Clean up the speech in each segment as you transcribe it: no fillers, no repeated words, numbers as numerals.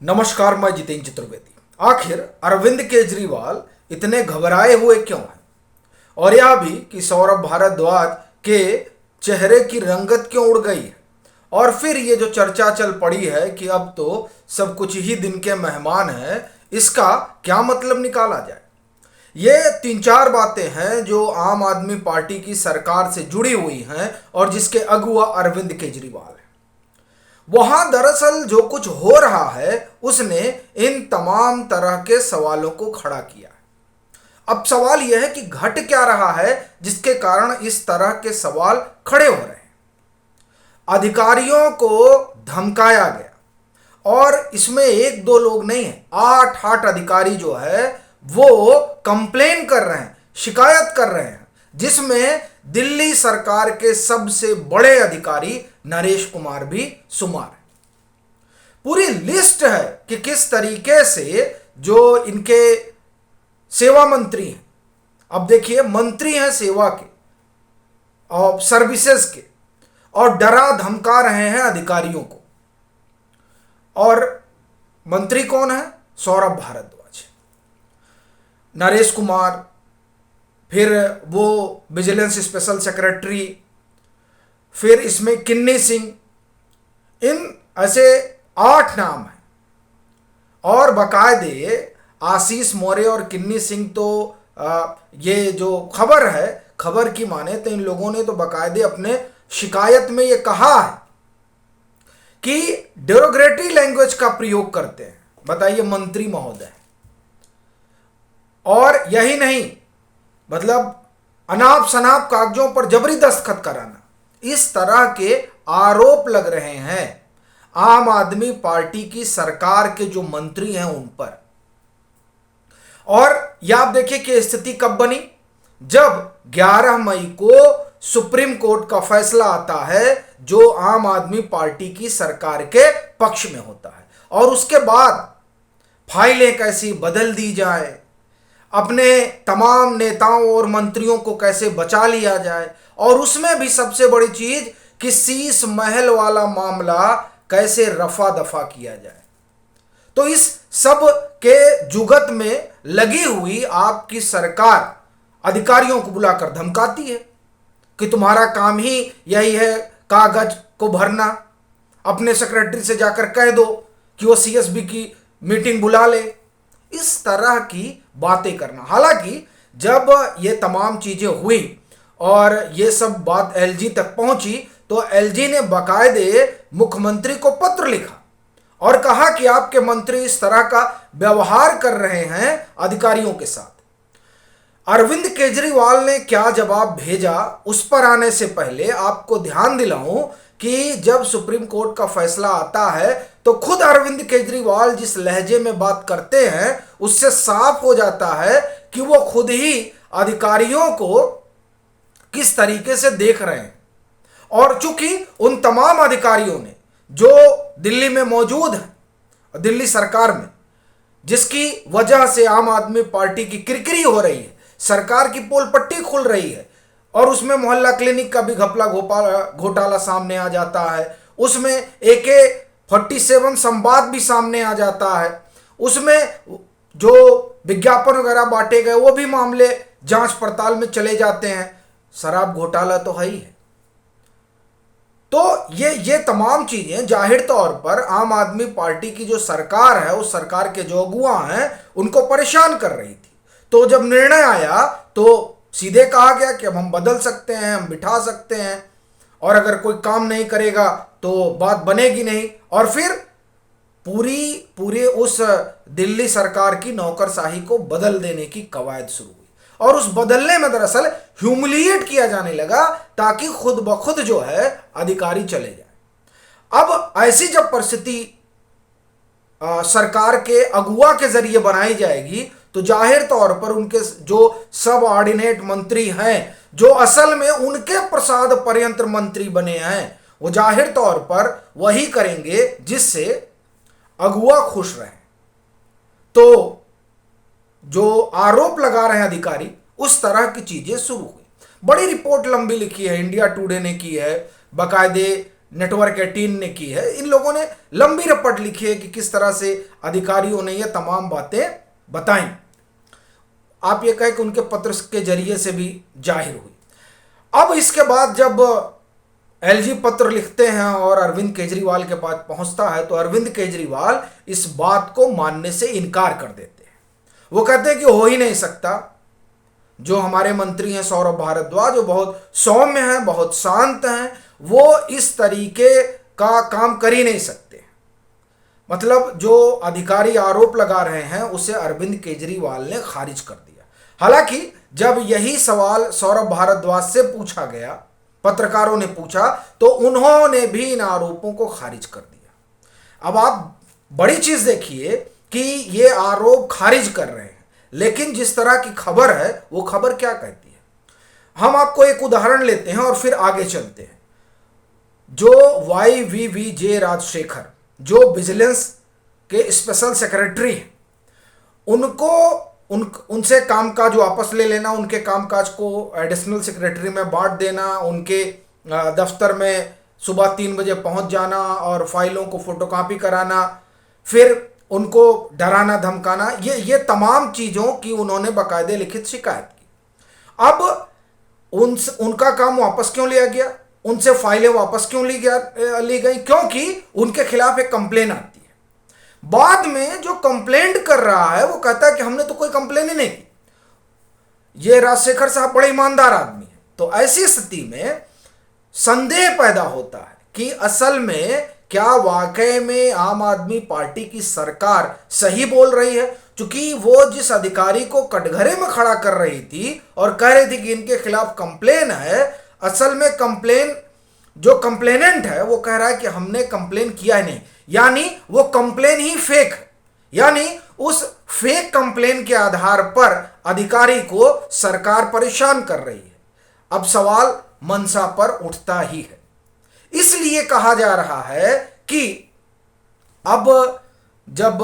नमस्कार, मैं जितेंद्र चतुर्वेदी। आखिर अरविंद केजरीवाल इतने घबराए हुए क्यों हैं? और यह भी कि सौरभ भारद्वाज के चेहरे की रंगत क्यों उड़ गई है? और फिर ये जो चर्चा चल पड़ी है कि अब तो सब कुछ ही दिन के मेहमान हैं, इसका क्या मतलब निकाला जाए? ये तीन चार बातें हैं जो आम आदमी पार्टी की सरकार से जुड़ी हुई हैं और जिसके अगुवा अरविंद केजरीवाल है। वहां दरअसल जो कुछ हो रहा है उसने इन तमाम तरह के सवालों को खड़ा किया है। अब सवाल यह है कि घट क्या रहा है जिसके कारण इस तरह के सवाल खड़े हो रहे हैं। अधिकारियों को धमकाया गया और इसमें एक दो लोग नहीं है, आठ अधिकारी जो है वो कंप्लेन कर रहे हैं, शिकायत कर रहे हैं, जिसमें दिल्ली सरकार के सबसे बड़े अधिकारी नरेश कुमार भी शुमार है। पूरी लिस्ट है कि किस तरीके से जो इनके सेवा मंत्री हैं, अब देखिए मंत्री हैं सेवा के और सर्विसेज के, और डरा धमका रहे हैं अधिकारियों को। और मंत्री कौन है? सौरभ भारद्वाज, नरेश कुमार, फिर वो विजिलेंस स्पेशल सेक्रेटरी, फिर इसमें किन्नी सिंह, इन ऐसे 8 नाम हैं। और बाकायदे आशीष मौर्य और किन्नी सिंह तो ये जो खबर है, खबर की माने तो इन लोगों ने तो बाकायदे अपने शिकायत में ये कहा है कि डेरोगेटरी लैंग्वेज का प्रयोग करते हैं। बताइए मंत्री महोदय। और यही नहीं, मतलब अनाप शनाप कागजों पर जबरी दस्तखत कराना, इस तरह के आरोप लग रहे हैं आम आदमी पार्टी की सरकार के जो मंत्री हैं उन पर। और यह आप देखिए कि स्थिति कब बनी, जब 11 मई को सुप्रीम कोर्ट का फैसला आता है जो आम आदमी पार्टी की सरकार के पक्ष में होता है। और उसके बाद फाइलें कैसी बदल दी जाए, अपने तमाम नेताओं और मंत्रियों को कैसे बचा लिया जाए, और उसमें भी सबसे बड़ी चीज कि शीश महल वाला मामला कैसे रफा दफा किया जाए। तो इस सब के जुगत में लगी हुई आपकी सरकार अधिकारियों को बुलाकर धमकाती है कि तुम्हारा काम ही यही है कागज को भरना, अपने सेक्रेटरी से जाकर कह दो कि वो सीएसबी की मीटिंग बुला ले, इस तरह की बातें करना। हालांकि जब ये तमाम चीजें हुई और ये सब बात एलजी तक पहुंची तो एलजी ने बाकायदे मुख्यमंत्री को पत्र लिखा और कहा कि आपके मंत्री इस तरह का व्यवहार कर रहे हैं अधिकारियों के साथ। अरविंद केजरीवाल ने क्या जवाब भेजा उस पर आने से पहले आपको ध्यान दिलाऊं कि जब सुप्रीम कोर्ट का फैसला आता है तो खुद अरविंद केजरीवाल जिस लहजे में बात करते हैं उससे साफ हो जाता है कि वो खुद ही अधिकारियों को किस तरीके से देख रहे हैं। और चूंकि उन तमाम अधिकारियों ने जो दिल्ली में मौजूद हैं, दिल्ली सरकार में, जिसकी वजह से आम आदमी पार्टी की किरकिरी हो रही है, सरकार की पोल पट्टी खुल रही है, और उसमें मोहल्ला क्लिनिक का भी घपला घोटाला सामने आ जाता है, उसमें AK-47 संवाद भी सामने आ जाता है, उसमें जो विज्ञापन वगैरह बांटे गए वो भी मामले जांच पड़ताल में चले जाते हैं, शराब घोटाला तो है ही है। तो ये तमाम चीजें जाहिर तौर पर आम आदमी पार्टी की जो सरकार है, उस सरकार के जो अगुआ हैं उनको परेशान कर रही थी। तो जब निर्णय आया तो सीधे कहा गया कि अब हम बदल सकते हैं, हम बिठा सकते हैं, और अगर कोई काम नहीं करेगा तो बात बनेगी नहीं। और फिर पूरे उस दिल्ली सरकार की नौकरशाही को बदल देने की कवायद शुरू हुई, और उस बदलने में दरअसल ह्यूमिलिएट किया जाने लगा ताकि खुद ब खुद जो है अधिकारी चले जाए। अब ऐसी जब परिस्थिति सरकार के अगुआ के जरिए बनाई जाएगी तो जाहिर तौर पर उनके जो सब ऑर्डिनेट मंत्री हैं, जो असल में उनके प्रसाद पर्यंत मंत्री बने हैं, वो जाहिर तौर पर वही करेंगे जिससे अगुआ खुश रहे। तो जो आरोप लगा रहे हैं अधिकारी, उस तरह की चीजें शुरू हुई। बड़ी रिपोर्ट लंबी लिखी है, इंडिया टुडे ने की है, बाकायदे नेटवर्क 18 ने की है। इन लोगों ने लंबी रिपोर्ट लिखी है कि किस तरह से अधिकारियों ने ये तमाम बातें बताई। आप ये कहें कि उनके पत्र के जरिए से भी जाहिर हुई। अब इसके बाद जब एलजी पत्र लिखते हैं और अरविंद केजरीवाल के पास पहुंचता है, तो अरविंद केजरीवाल इस बात को मानने से इनकार कर देते हैं। वो कहते हैं कि हो ही नहीं सकता। जो हमारे मंत्री हैं सौरभ भारद्वाज, जो बहुत सौम्य हैं, बहुत शांत हैं, वो इस तरीके का काम कर ही नहीं सकते। मतलब जो अधिकारी आरोप लगा रहे हैं उसे अरविंद केजरीवाल ने खारिज कर दिया। हालांकि जब यही सवाल सौरभ भारद्वाज से पूछा गया, पत्रकारों ने पूछा, तो उन्होंने भी इन आरोपों को खारिज कर दिया। अब आप बड़ी चीज देखिए कि ये आरोप खारिज कर रहे हैं, लेकिन जिस तरह की खबर है वो खबर क्या कहती है। हम आपको एक उदाहरण लेते हैं और फिर आगे चलते हैं। जो YVVJ राजशेखर, जो विजिलेंस के स्पेशल सेक्रेटरी हैं, उनसे कामकाज वापस ले लेना, उनके कामकाज को एडिशनल सेक्रेटरी में बांट देना, उनके दफ्तर में सुबह 3 बजे पहुंच जाना और फाइलों को फोटोकॉपी कराना, फिर उनको डराना धमकाना, ये तमाम चीज़ों की उन्होंने बाकायदे लिखित शिकायत की। अब उनका काम वापस क्यों लिया गया, उनसे फाइलें वापस क्यों ली गई? क्योंकि उनके खिलाफ एक कंप्लेन आती है। बाद में जो कंप्लेंट कर रहा है वो कहता है कि हमने तो कोई कंप्लेन ही नहीं की। ये राजशेखर साहब बड़े ईमानदार आदमी है। तो ऐसी स्थिति में संदेह पैदा होता है कि असल में क्या वाकई में आम आदमी पार्टी की सरकार सही बोल रही है। चूंकि वो जिस अधिकारी को कटघरे में खड़ा कर रही थी और कह रही थी कि इनके खिलाफ कंप्लेन है, असल में जो कंप्लेनेंट है वो कह रहा है कि हमने कंप्लेन किया ही नहीं, यानी वो कंप्लेन ही फेक है। यानी उस फेक कंप्लेन के आधार पर अधिकारी को सरकार परेशान कर रही है। अब सवाल मंशा पर उठता ही है। इसलिए कहा जा रहा है कि अब जब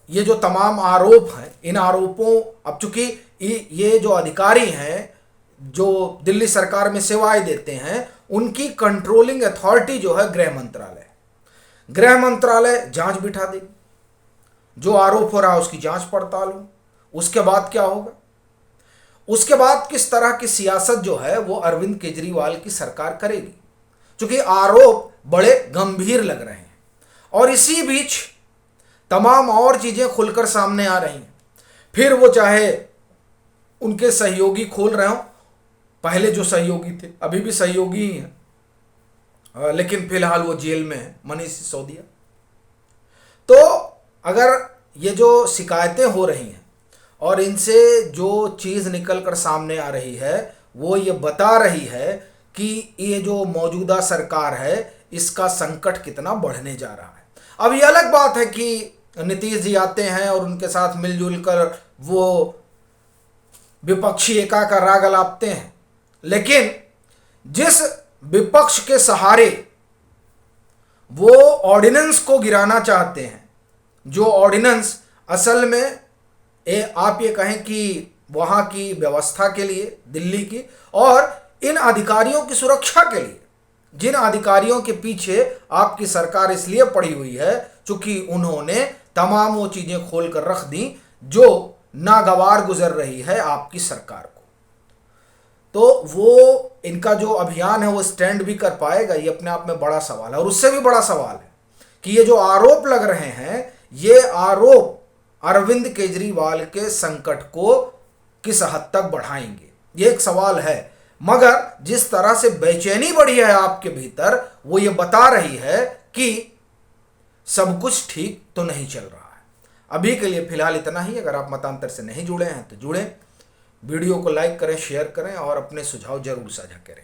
ये जो तमाम आरोप हैं, इन आरोपों, अब चूंकि ये जो अधिकारी हैं जो दिल्ली सरकार में सेवाएं देते हैं, उनकी कंट्रोलिंग अथॉरिटी जो है गृह मंत्रालय जांच बिठा देगी। जो आरोप हो रहा है उसकी जांच पड़ताल हो। उसके बाद क्या होगा? उसके बाद किस तरह की सियासत जो है वो अरविंद केजरीवाल की सरकार करेगी, क्योंकि आरोप बड़े गंभीर लग रहे हैं। और इसी बीच तमाम और चीजें खुलकर सामने आ रही हैं। फिर वो चाहे उनके सहयोगी खोल रहे हो, पहले जो सहयोगी थे अभी भी सहयोगी ही हैं, लेकिन फिलहाल वो जेल में है, मनीष सिसोदिया। तो अगर ये जो शिकायतें हो रही हैं और इनसे जो चीज़ निकल कर सामने आ रही है वो ये बता रही है कि ये जो मौजूदा सरकार है इसका संकट कितना बढ़ने जा रहा है। अब ये अलग बात है कि नीतीश जी आते हैं और उनके साथ मिलजुल कर वो विपक्षी एका का राग अलापते हैं, लेकिन जिस विपक्ष के सहारे वो ऑर्डिनेंस को गिराना चाहते हैं, जो ऑर्डिनेंस असल में आप ये कहें कि वहाँ की व्यवस्था के लिए, दिल्ली की, और इन अधिकारियों की सुरक्षा के लिए, जिन अधिकारियों के पीछे आपकी सरकार इसलिए पड़ी हुई है चूंकि उन्होंने तमाम वो चीज़ें खोल कर रख दी जो नागवार गुजर रही है आपकी सरकार को। तो वो इनका जो अभियान है वो स्टैंड भी कर पाएगा, ये अपने आप में बड़ा सवाल है। और उससे भी बड़ा सवाल है कि ये जो आरोप लग रहे हैं, ये आरोप अरविंद केजरीवाल के संकट को किस हद तक बढ़ाएंगे, ये एक सवाल है। मगर जिस तरह से बेचैनी बढ़ी है आपके भीतर, वो ये बता रही है कि सब कुछ ठीक तो नहीं चल रहा है। अभी के लिए फिलहाल इतना ही। अगर आप मतांतर से नहीं जुड़े हैं तो जुड़ें, वीडियो को लाइक करें, शेयर करें और अपने सुझाव जरूर साझा करें।